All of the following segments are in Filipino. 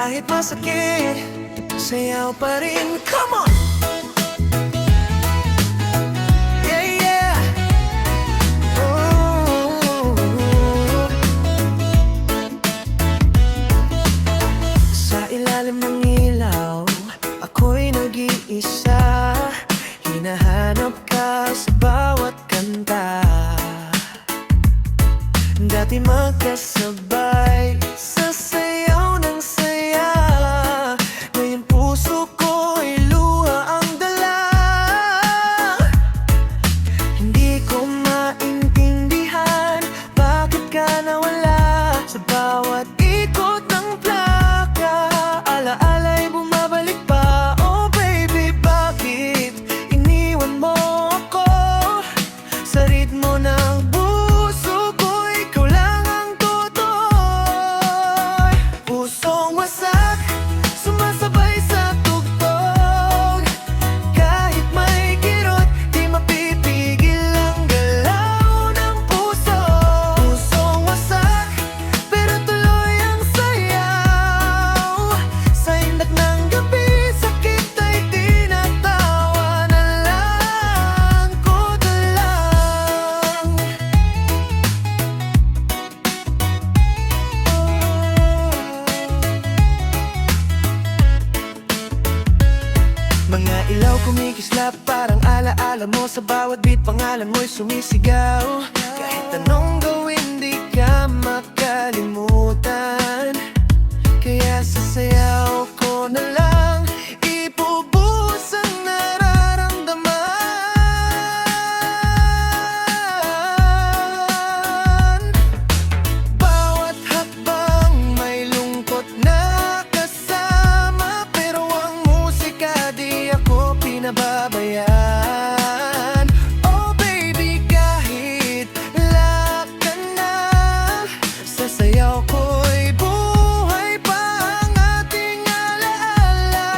Kahit masakit, sayaw pa rin. Come on! Yeah, yeah! Oh. Sa ilalim ng ilaw, ako'y nag-iisa. Hinahanap ka sa bawat kanta. Dati magkasabay sa sayaw ng saya. Ngayon puso ko'y luha ang dala. Hindi ko maintindihan bakit ka nawala. Sa bawat ikot ng plaka, alaala'y bumabalik pa. Oh baby, bakit iniwan mo ako? Sa ritmo ng puso ko, ikaw lang ang tutoy. Pusong wasak, sumasabay sa tugtog. Kahit may kirot, di mapipigil ang galaw ng puso. Pusong wasak, pero tuloy ang sayaw. Sa indak ng gabi, sakit ay tinatawa na lang ko na lang. Mga ilaw kumikislap, parang alaala mo. Sa bawat beat, pangalan mo'y sumisigaw. Kahit anong gawin, di ka makalimutan. Kaya sa sayaw ko na lang ibubuhos ang nararamdaman. Bawat hakbang may lungkot na kasama, pero ang musika di ako pinababayaan. Oh baby, kahit lahat ka na, sa sayaw ko'y buhay pa ang ating alaala.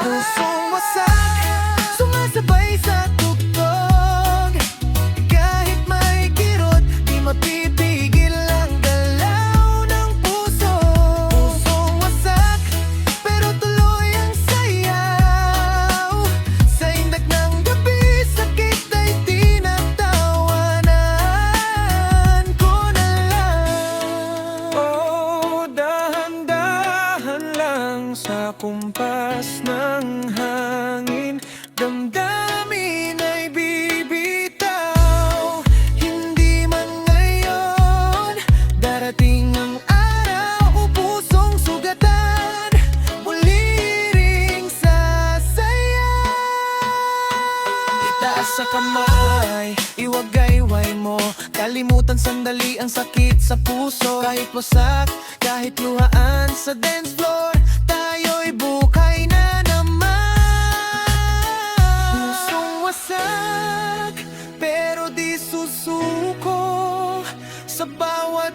Pusong wasak, sumasabay sa tugtog. Kahit may kirot, di mapipigil ang galaw ng puso. Pusong wasak, pero tuloy ang sayaw. Sa indak ng gabi, sakit ay tinatawanan ko na lang. Oh, dahan-dahan lang sa kumpas ng hangin. Damdamin ay bibitaw. Hindi man ngayon darating ang araw o pusong sugatan. Muli ring sasayaw. Itaas sa kamay, iwagayway mo. Kalimutan sandali ang sakit sa puso. Kahit wasak, kahit luhaan sa dance floor, tayo'y bukay na naman. Pusong wasak, pero di susuko. Sa bawat